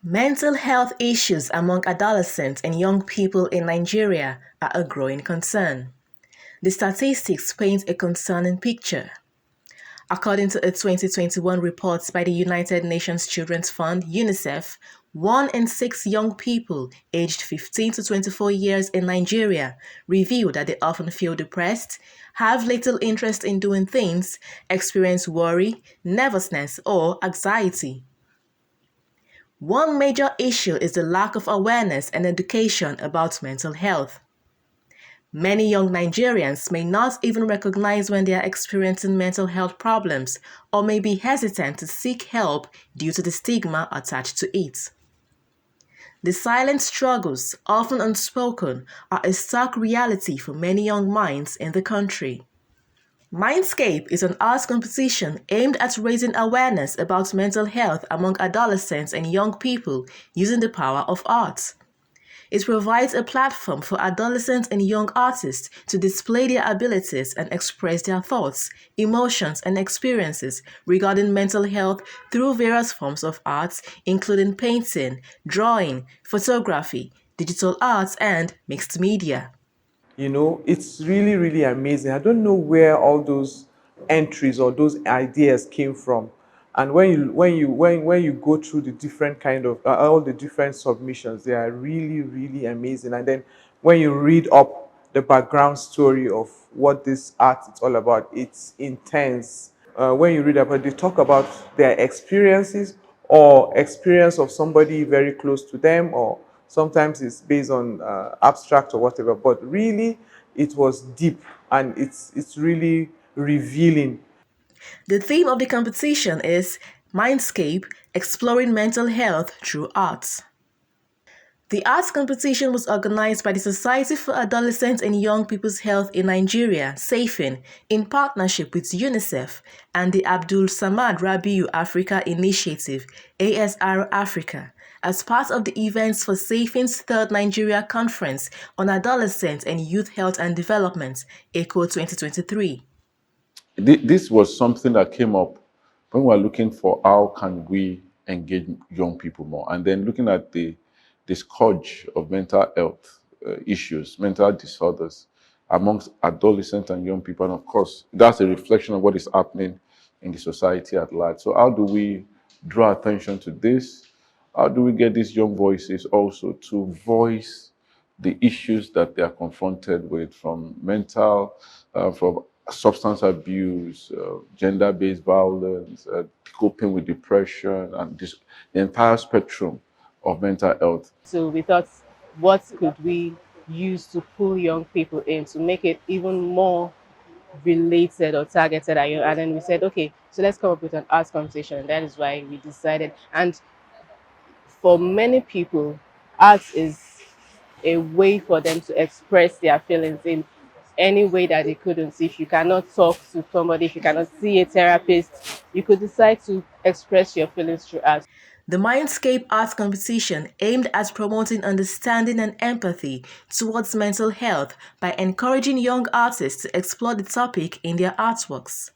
Mental health issues among adolescents and young people in Nigeria are a growing concern. The statistics paint a concerning picture. According to a 2021 report by the United Nations Children's Fund (UNICEF), 1 in 6 young people aged 15 to 24 years in Nigeria reveal that they often feel depressed, have little interest in doing things, experience worry, nervousness, or anxiety. One major issue is the lack of awareness and education about mental health. Many young Nigerians may not even recognize when they are experiencing mental health problems or may be hesitant to seek help due to the stigma attached to it. The silent struggles, often unspoken, are a stark reality for many young minds in the country. Mindscape is an arts competition aimed at raising awareness about mental health among adolescents and young people using the power of art. It provides a platform for adolescents and young artists to display their abilities and express their thoughts, emotions, and experiences regarding mental health through various forms of arts, including painting, drawing, photography, digital arts, and mixed media. It's really, really amazing. I don't know where all those entries or those ideas came from. And when you go through the different kind of all the different submissions, they are really, really amazing. And then when you read up the background story of what this art is all about, it's intense. When you read about, they talk about their experiences or experience of somebody very close to them, or sometimes it's based on abstract or whatever. But really, it was deep, and it's really revealing. The theme of the competition is Mindscape, Exploring Mental Health Through Arts. The arts competition was organized by the Society for Adolescent and Young People's Health in Nigeria, SAYPHIN, in partnership with UNICEF and the Abdul Rabiu Africa Initiative, ASR Africa, as part of the events for SAYPHIN's third Nigeria Conference on Adolescent and Youth Health and Development, Eko 2023. This was something that came up when we were looking for how can we engage young people more, and then looking at the scourge of mental health issues, mental disorders amongst adolescents and young people. And of course, that's a reflection of what is happening in the society at large. So how do we draw attention to this? How do we get these young voices also to voice the issues that they are confronted with, from from substance abuse, gender-based violence, coping with depression, and the entire spectrum of mental health? So we thought, what could we use to pull young people in to make it even more related or targeted at you? And then we said, okay, so let's come up with an arts competition. And that is why we decided. And for many people, art is a way for them to express their feelings in any way that they couldn't. If you cannot talk to somebody, if you cannot see a therapist, you could decide to express your feelings through art. The Mindscape Arts Competition aimed at promoting understanding and empathy towards mental health by encouraging young artists to explore the topic in their artworks.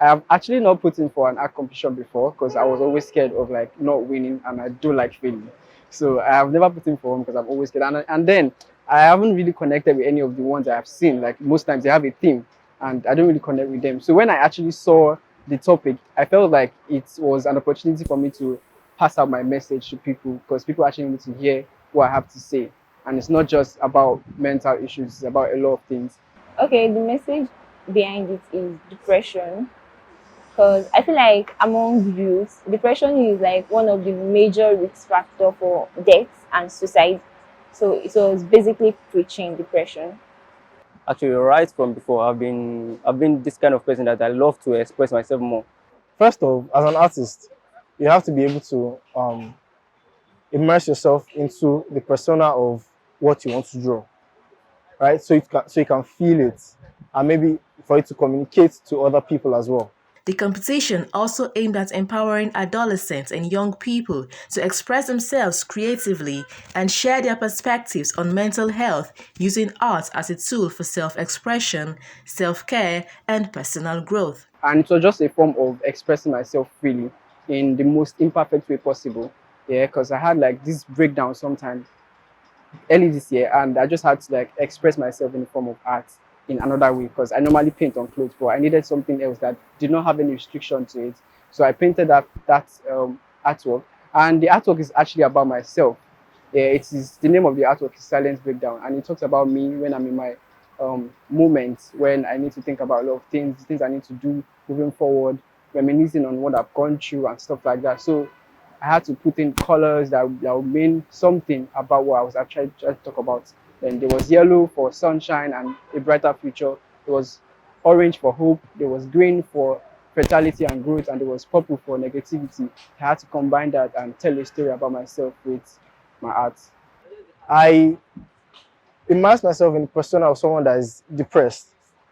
I have actually not put in for an art competition before because I was always scared of not winning, and I do like failing. So I have never put in for one because I'm always scared. And then I haven't really connected with any of the ones I have seen. Like most times they have a theme and I don't really connect with them. So when I actually saw the topic, I felt like it was an opportunity for me to pass out my message to people, because people actually need to hear what I have to say. And it's not just about mental issues, it's about a lot of things. Okay, the message behind it is depression. Because I feel like among youth, depression is like one of the major risk factors for death and suicide. So it was basically preaching depression. Actually, right from before, I've been this kind of person that I love to express myself more. First off, as an artist, you have to be able to immerse yourself into the persona of what you want to draw, right? So you can feel it, and maybe for it to communicate to other people as well. The competition also aimed at empowering adolescents and young people to express themselves creatively and share their perspectives on mental health using art as a tool for self-expression, self-care, and personal growth. And it was just a form of expressing myself freely in the most imperfect way possible. Yeah, because I had like this breakdown sometimes early this year, and I just had to like express myself in the form of art in another way because I normally paint on clothes, but I needed something else that did not have any restriction to it. So I painted that artwork, and the artwork is actually about myself. Yeah, it is the name of the artwork is Silence Breakdown, and it talks about me when I'm in my moments when I need to think about a lot of things I need to do moving forward, reminiscing on what I've gone through and stuff like that. So I had to put in colors that would mean something about what I was actually trying to talk about. Then there was yellow for sunshine and a brighter future. There was orange for hope. There was green for fertility and growth, and there was purple for negativity. I had to combine that and tell a story about myself with my art. I immerse myself in the persona of someone that is depressed,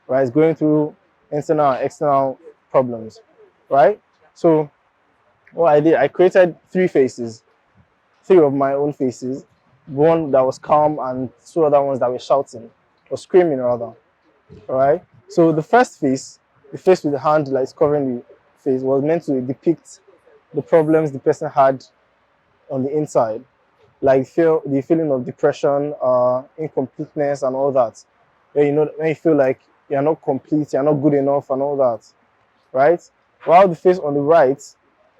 right? Is going through internal and external problems, right? So what I did, I created three of my own faces, one that was calm and two other ones that were shouting or screaming rather. All right. So the first face, the face with the hand like covering the face, was meant to depict the problems the person had on the inside, like the feeling of depression, incompleteness, and all that. Where when you feel like you're not complete, you're not good enough, and all that, right? While the face on the right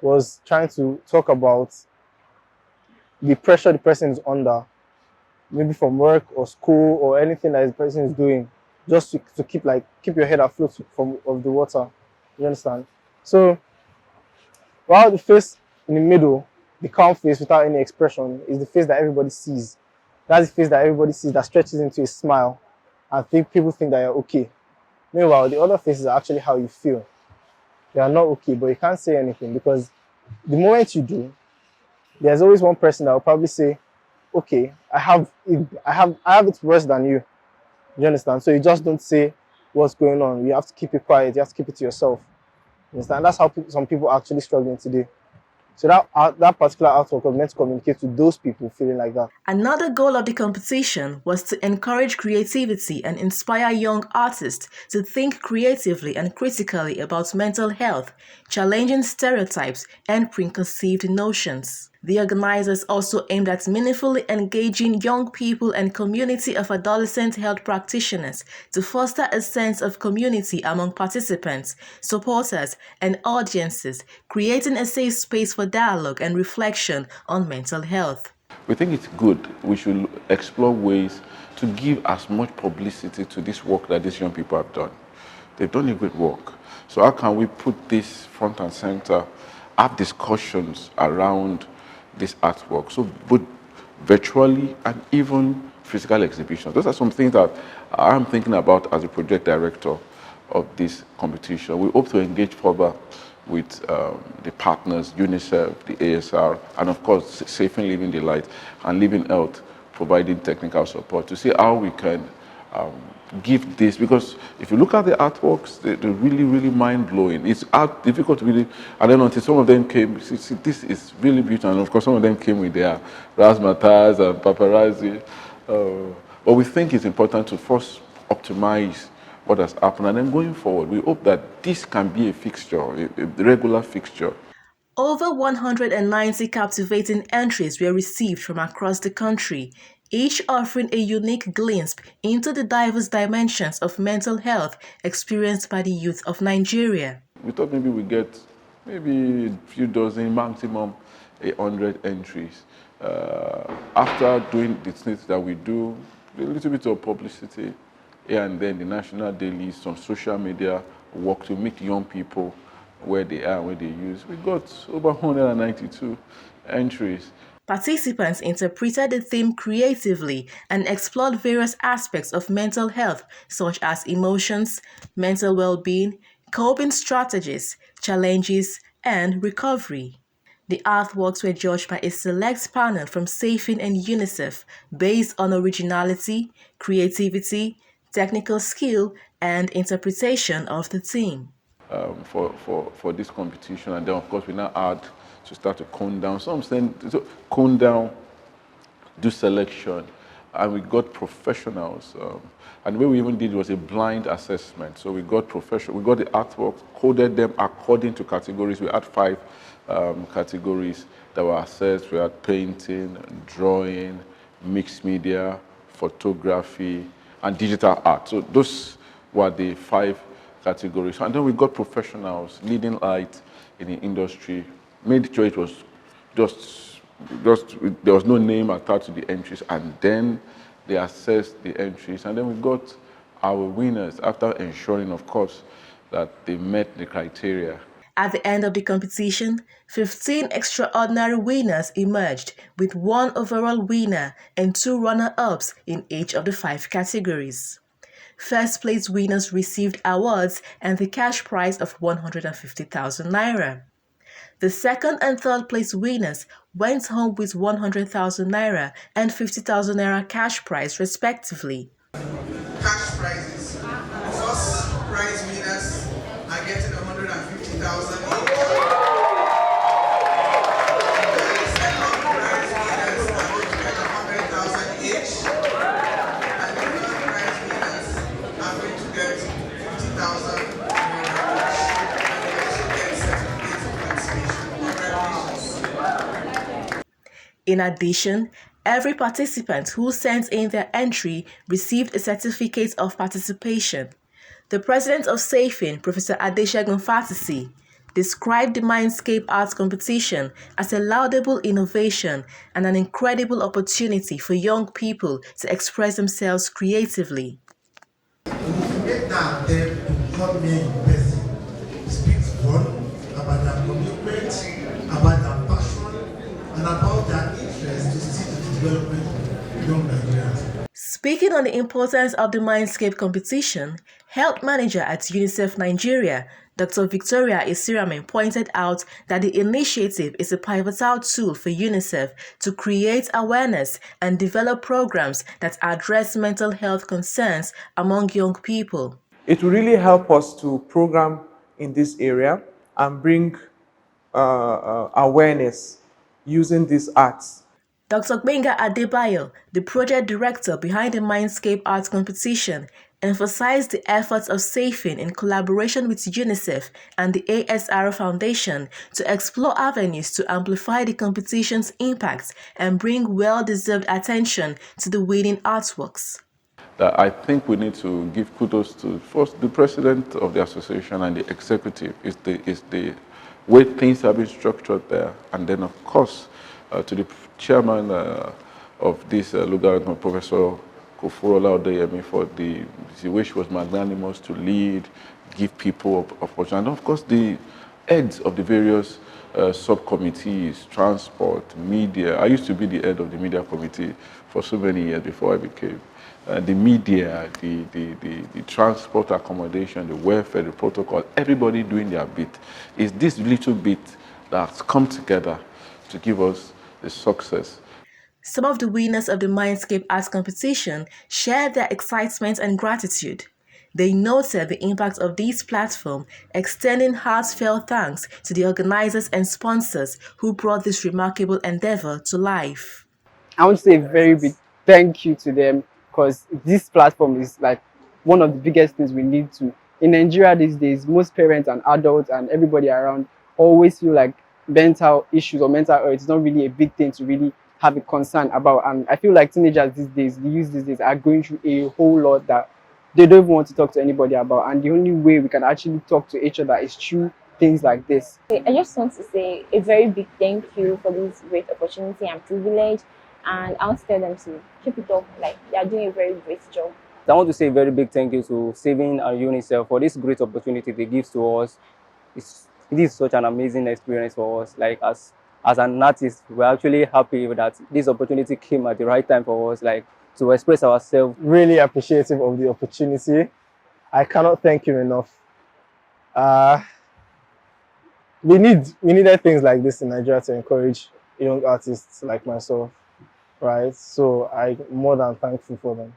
was trying to talk about the pressure the person is under, maybe from work or school or anything that the person is doing, just to keep your head afloat from of the water. You understand? So while the face in the middle, the calm face without any expression, is the face that everybody sees. That's the face that everybody sees that stretches into a smile, and people think that you're okay. Meanwhile, the other face is actually how you feel. You are not okay, but you can't say anything because the moment you do, there's always one person that will probably say, "Okay, I have it worse than you." You understand? So you just don't say what's going on. You have to keep it quiet. You have to keep it to yourself. You understand? That's how some people are actually struggling today. So that particular artwork was meant to communicate to those people feeling like that. Another goal of the competition was to encourage creativity and inspire young artists to think creatively and critically about mental health, challenging stereotypes and preconceived notions. The organizers also aimed at meaningfully engaging young people and community of adolescent health practitioners to foster a sense of community among participants, supporters, and audiences, creating a safe space for dialogue and reflection on mental health. We think it's good. We should explore ways to give as much publicity to this work that these young people have done. They've done a great work. So how can we put this front and center, have discussions around this artwork? So both virtually and even physical exhibitions. Those are some things that I'm thinking about as a project director of this competition. We hope to engage further with the partners, UNICEF, the ASR, and of course, SAYPHIN Living the Light and Living Health, providing technical support to see how we can give this, because if you look at the artworks, they're really, really mind-blowing. It's difficult to really, and then until some of them came, see, this is really beautiful, and of course some of them came with their razzmatazz and paparazzi. But we think it's important to first optimize what has happened, and then going forward, we hope that this can be a fixture, a regular fixture. Over 190 captivating entries were received from across the country, each offering a unique glimpse into the diverse dimensions of mental health experienced by the youth of Nigeria. We thought maybe we get maybe a few dozen, maximum 100 entries. After doing the things that we do, a little bit of publicity, here and then the national dailies, some social media work to meet young people where they are, where they use. We got over 192 entries. Participants interpreted the theme creatively and explored various aspects of mental health, such as emotions, mental well-being, coping strategies, challenges, and recovery. The artworks were judged by a select panel from SAYPHIN and UNICEF based on originality, creativity, technical skill, and interpretation of the theme. For this competition, and then of course we now add to start to cone down. Some saying cone down, do selection, and we got professionals. And the way we even did was a blind assessment. So we got we got the artwork, coded them according to categories. We had 5 categories, that were assessed. We had painting, drawing, mixed media, photography, and digital art. So those were the 5 categories. And then we got professionals, leading light in the industry, made sure it was just there was no name attached to the entries, and then they assessed the entries, and then we got our winners after ensuring, of course, that they met the criteria. At the end of the competition, 15 extraordinary winners emerged, with 1 overall winner and 2 runner-ups in each of the 5 categories. First place winners received awards and the cash prize of 150,000 naira. The second and third place winners went home with 100,000 naira and 50,000 naira cash prize respectively. Cash prizes. The first prize winners are getting 150,000 each. The second prize winners are going to get 100,000 each. And the third prize winners are going to get 50,000 each. And they also get certificates of participation. Congratulations. In addition, every participant who sent in their entry received a certificate of participation. The president of SAYPHIN, Professor Adeshegun Fatisi, described the Mindscape Arts Competition as a laudable innovation and an incredible opportunity for young people to express themselves creatively. Make that them to come here in person, speak fun about their commitment, about their passion, and about their interest to see the development of young Nigerians. Speaking on the importance of the Mindscape competition, Health Manager at UNICEF Nigeria, Dr. Victoria Isiramin, pointed out that the initiative is a pivotal tool for UNICEF to create awareness and develop programs that address mental health concerns among young people. It will really help us to program in this area and bring awareness using these arts. Dr. Gbenga Adebayo, the project director behind the Mindscape Arts Competition, emphasized the efforts of SAYPHIN in collaboration with UNICEF and the ASR Foundation to explore avenues to amplify the competition's impact and bring well-deserved attention to the winning artworks. That I think we need to give kudos to first the president of the association and the executive. Is the way things have been structured there, and then of course to the chairman of this local government, Professor Kofuro Odeyemi, for the way she was magnanimous to lead, give people opportunity, and of course the heads of the various subcommittees, transport, media. I used to be the head of the media committee for so many years before I became. The media, the transport accommodation, the welfare, the protocol, everybody doing their bit. It's this little bit that's come together to give us the success. Some of the winners of the Mindscape Arts Competition shared their excitement and gratitude. They noted the impact of this platform, extending heartfelt thanks to the organizers and sponsors who brought this remarkable endeavor to life. I want to say a very big thank you to them, because this platform is like one of the biggest things we need to. In Nigeria these days, most parents and adults and everybody around always feel like mental issues or mental health is not really a big thing to really have a concern about. And I feel like teenagers these days, the youth these days, are going through a whole lot that they don't even want to talk to anybody about. And the only way we can actually talk to each other is through things like this. I just want to say a very big thank you for this great opportunity and privilege. And I want to tell them to keep it up. Like, they are doing a very great job. I want to say a very big thank you to SAYPHIN and UNICEF for this great opportunity they give to us. It is such an amazing experience for us. Like, as an artist, we're actually happy that this opportunity came at the right time for us, like, to express ourselves. Really appreciative of the opportunity. I cannot thank you enough. We needed things like this in Nigeria to encourage young artists like myself, right? So I'm more than thankful for them.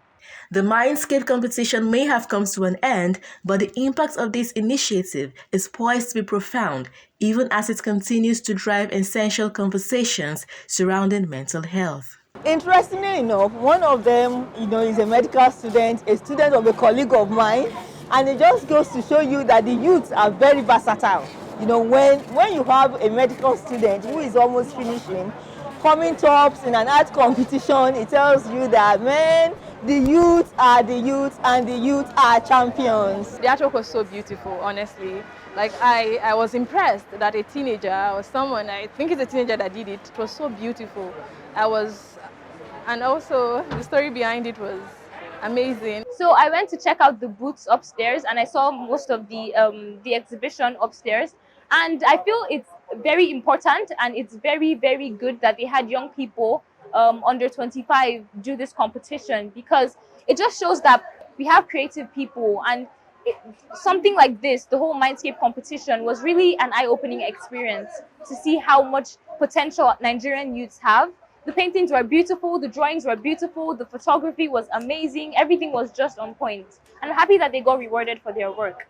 The Mindscape competition may have come to an end, but the impact of this initiative is poised to be profound, even as it continues to drive essential conversations surrounding mental health. Interestingly enough, one of them, is a medical student, a student of a colleague of mine, and it just goes to show you that the youths are very versatile. You know, when you have a medical student who is almost finishing, coming tops in an art competition, it tells you that, man, the youth are the youth and the youth are champions. The artwork was so beautiful, honestly. Like, I was impressed that a teenager or someone, I think it's a teenager that did it. It was so beautiful. And also the story behind it was amazing. So I went to check out the booths upstairs, and I saw most of the exhibition upstairs. And I feel it's very important, and it's very, very good that they had young people under 25 do this competition, because it just shows that we have creative people. And something like this, the whole Mindscape competition, was really an eye-opening experience to see how much potential Nigerian youths have. The paintings were beautiful, the drawings were beautiful, the photography was amazing, everything was just on point. I'm happy that they got rewarded for their work.